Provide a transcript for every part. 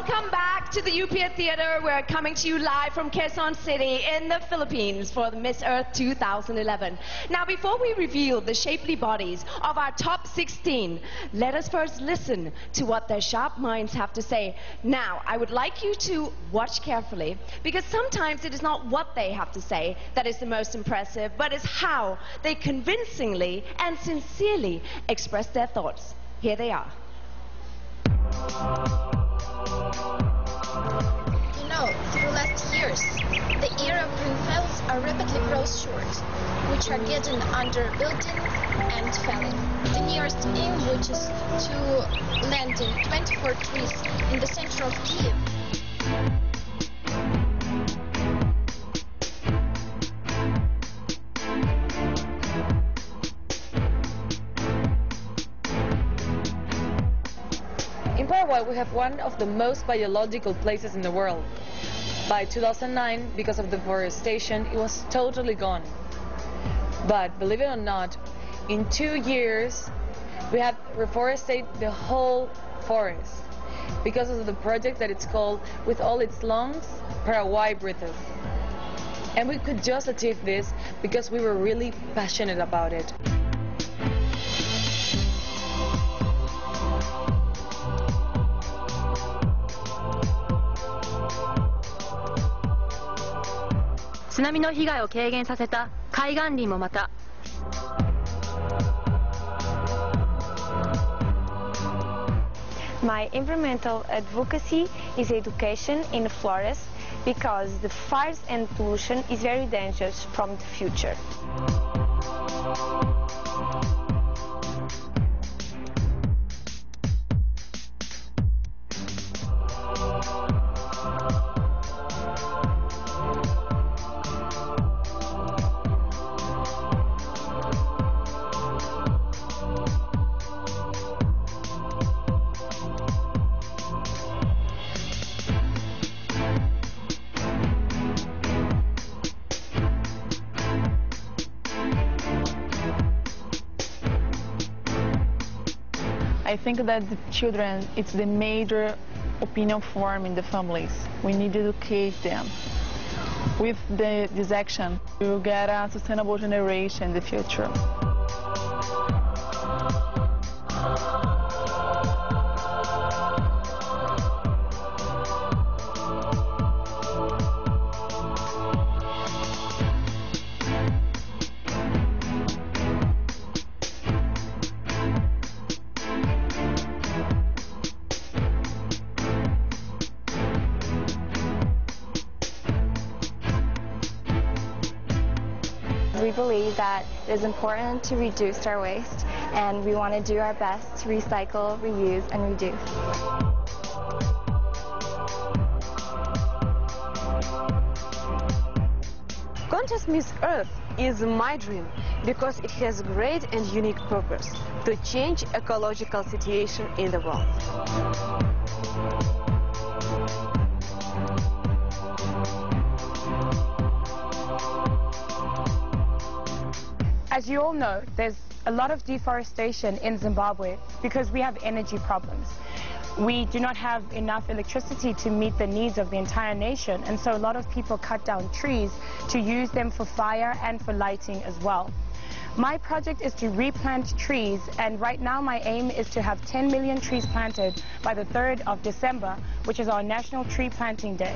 Welcome back to the UPA Theater. We're coming to you live from Quezon City in the Philippines for the Miss Earth 2011. Now, before we reveal the shapely bodies of our top 16, let us first listen to what their sharp minds have to say. Now, I would like you to watch carefully, because sometimes it is not what they have to say that is the most impressive, but it's how they convincingly and sincerely express their thoughts. Here they are. You know, through last years, the era of green fields are rapidly grows short, which are getting under building and felling. The nearest aim, which is to landing 24 trees in the center of Kiev. In Paraguay, we have one of the most biological places in the world. By 2009, because of deforestation, it was totally gone. But believe it or not, in 2 years, we have reforested the whole forest because of the project that it's called With All Its Lungs, Paraguay Breathes. And we could just achieve this because we were really passionate about it. Tsunami の被害を軽減させた海岸林もまた。My environmental advocacy is education in the forest, because the fires and pollution is very dangerous from the future. I think that the children, it's the major opinion form in the families. We need to educate them. With this action, we will get a sustainable generation in the future. We believe that it is important to reduce our waste, and we want to do our best to recycle, reuse, and reduce. Contest Miss Earth is my dream because it has great and unique purpose to change ecological situation in the world. As you all know, there's a lot of deforestation in Zimbabwe because we have energy problems. We do not have enough electricity to meet the needs of the entire nation, and so a lot of people cut down trees to use them for fire and for lighting as well. My project is to replant trees, and right now my aim is to have 10 million trees planted by the 3rd of December, which is our National Tree Planting Day.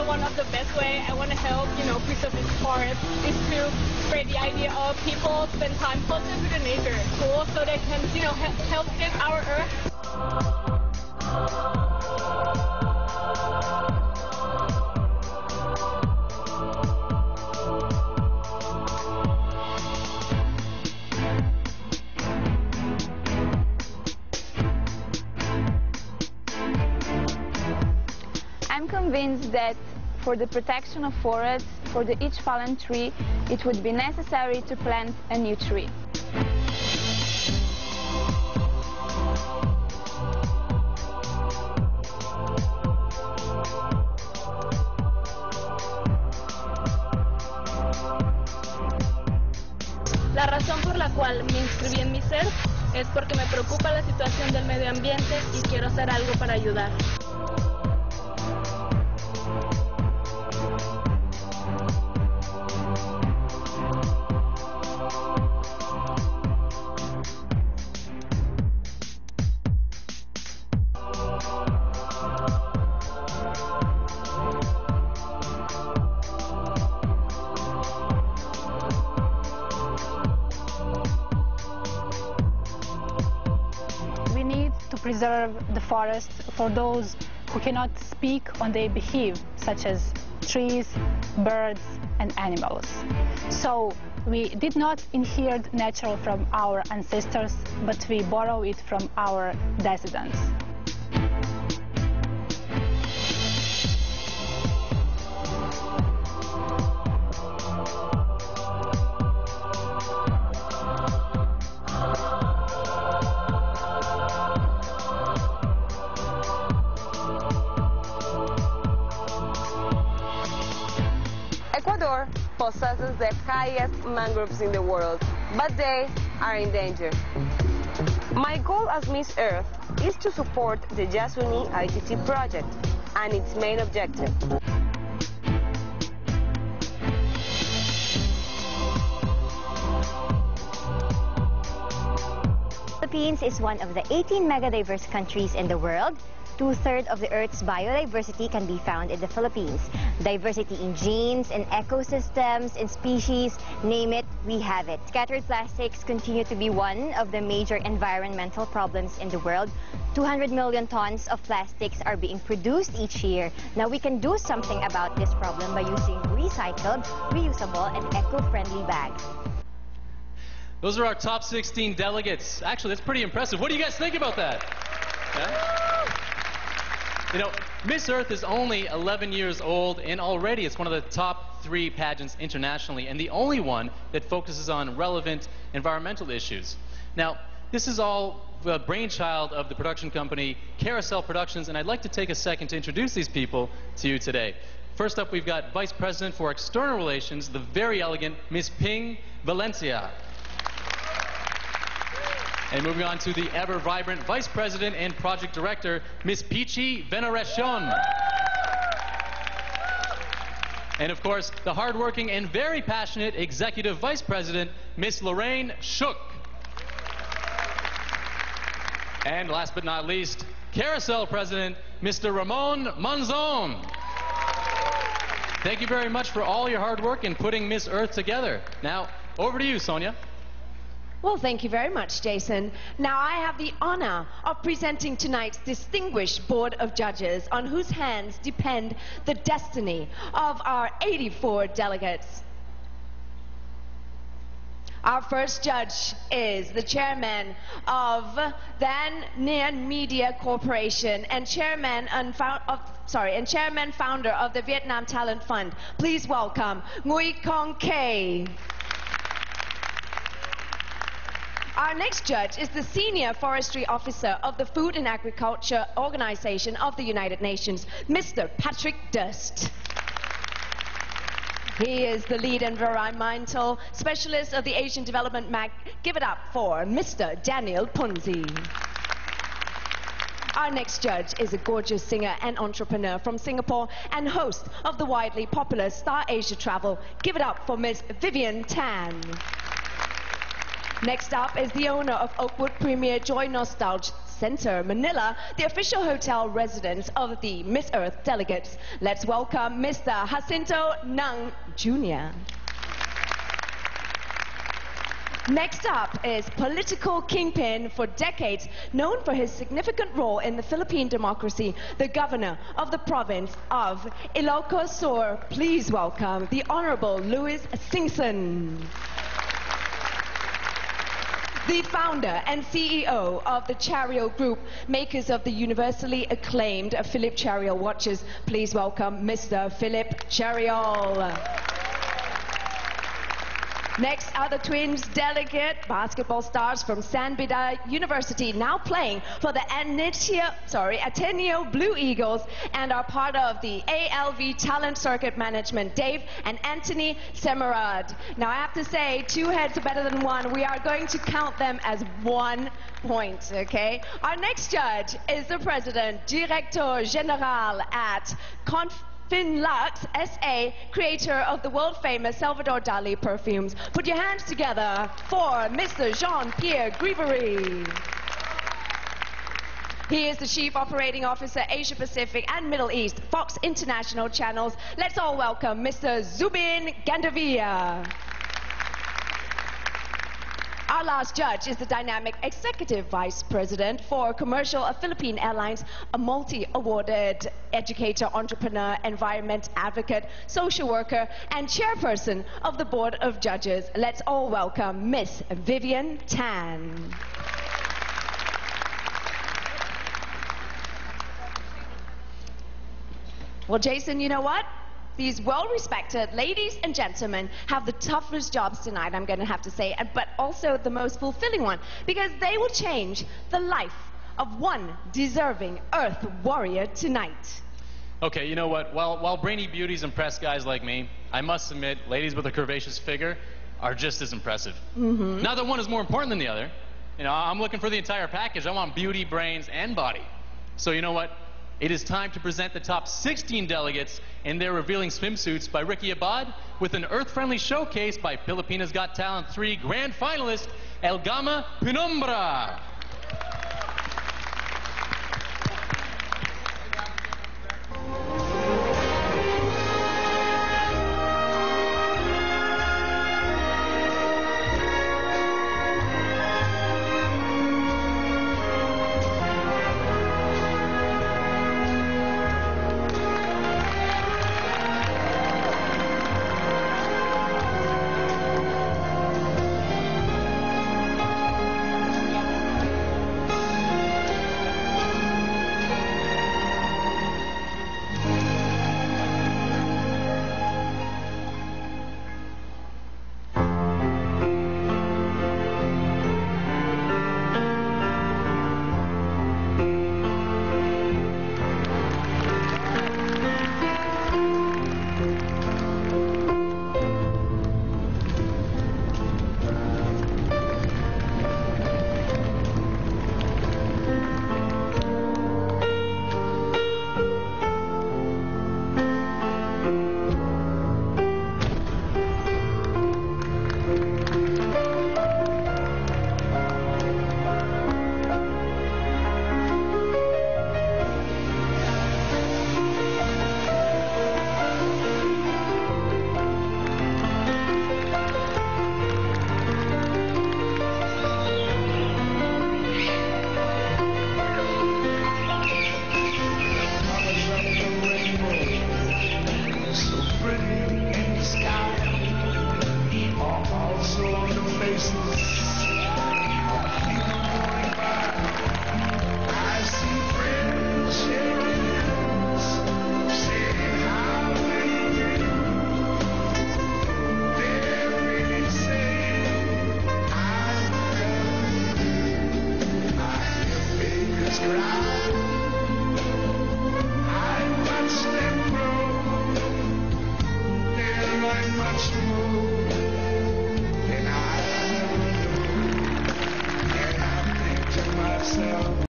One of the best way I want to help, preserve this forest is to spread the idea of people spend time closer to the nature, cool, so they can, help save our earth. I'm convinced that for the protection of forests, for each fallen tree, it would be necessary to plant a new tree. la cual me inscribí en Miss Earth es porque me preocupa la situación del medio ambiente y quiero hacer algo para ayudar. To preserve the forest for those who cannot speak or they behave, such as trees, birds, and animals. So we did not inherit nature from our ancestors, but we borrow it from our descendants. Ecuador possesses the highest mangroves in the world, but they are in danger. My goal as Miss Earth is to support the Yasuni ITT project and its main objective. The Philippines is one of the 18 megadiverse countries in the world. Two-thirds of the Earth's biodiversity can be found in the Philippines. Diversity in genes, in ecosystems, in species, name it, we have it. Scattered plastics continue to be one of the major environmental problems in the world. 200 million tons of plastics are being produced each year. Now we can do something about this problem by using recycled, reusable, and eco-friendly bags. Those are our top 16 delegates. Actually, that's pretty impressive. What do you guys think about that? Yeah? You know, Miss Earth is only 11 years old, and already it's one of the top 3 pageants internationally, and the only one that focuses on relevant environmental issues. Now, this is all the brainchild of the production company Carousel Productions, and I'd like to take a second to introduce these people to you today. First up, we've got Vice President for External Relations, the very elegant Miss Ping Valencia. And moving on to the ever-vibrant Vice President and Project Director, Miss Pichi Veneracion. And of course, the hardworking and very passionate Executive Vice President, Miss Lorraine Shook. And last but not least, Carousel President, Mr. Ramon Monzon. Thank you very much for all your hard work in putting Miss Earth together. Now, over to you, Sonia. Well, thank you very much, Jason. Now I have the honor of presenting tonight's distinguished board of judges on whose hands depend the destiny of our 84 delegates. Our first judge is the chairman of Van Nguyen Media Corporation and chairman founder of the Vietnam Talent Fund. Please welcome Nguyen Con Kay. Our next judge is the Senior Forestry Officer of the Food and Agriculture Organization of the United Nations, Mr. Patrick Durst. He is the lead environmental specialist of the Asian Development MAC. Give it up for Mr. Daniel Punzi. Our next judge is a gorgeous singer and entrepreneur from Singapore and host of the widely popular Star Asia Travel. Give it up for Miss Vivian Tan. Next up is the owner of Oakwood Premier Joy Nostalgia Center, Manila, the official hotel residence of the Miss Earth delegates. Let's welcome Mr. Jacinto Nang Jr. Next up is political kingpin for decades, known for his significant role in the Philippine democracy, the governor of the province of Ilocos Sur. Please welcome the Honorable Louis Singson. The founder and CEO of the Chario Group, makers of the universally acclaimed Philippe Chatriol watches. Please welcome Mr. Philippe Chatriol. Next are the twins delegate basketball stars from San Beda University, now playing for the Ateneo Blue Eagles and are part of the ALV Talent Circuit Management, Dave and Anthony Semerad. Now I have to say, two heads are better than one. We are going to count them as 1 point, okay? Our next judge is the president, Director General at Finlux SA, creator of the world-famous Salvador Dali perfumes. Put your hands together for Mr. Jean-Pierre Grivery. He is the Chief Operating Officer, Asia Pacific and Middle East, Fox International Channels. Let's all welcome Mr. Zubin Gandavia. Our last judge is the dynamic Executive Vice President for Commercial of Philippine Airlines, a multi-awarded educator, entrepreneur, environment advocate, social worker, and chairperson of the Board of Judges. Let's all welcome Miss Vivian Tan. Well, Jason, you know what? These well-respected ladies and gentlemen have the toughest jobs tonight, I'm going to have to say, but also the most fulfilling one, because they will change the life of one deserving Earth warrior tonight. Okay, you know what? While brainy beauties impress guys like me, I must admit, ladies with a curvaceous figure are just as impressive. Not that one is more important than the other. You know, I'm looking for the entire package. I want beauty, brains, and body. So you know what? It is time to present the top 16 delegates in their revealing swimsuits by Ricky Abad with an Earth-friendly showcase by Pilipinas Got Talent 3 grand finalist, Elgama Penumbra.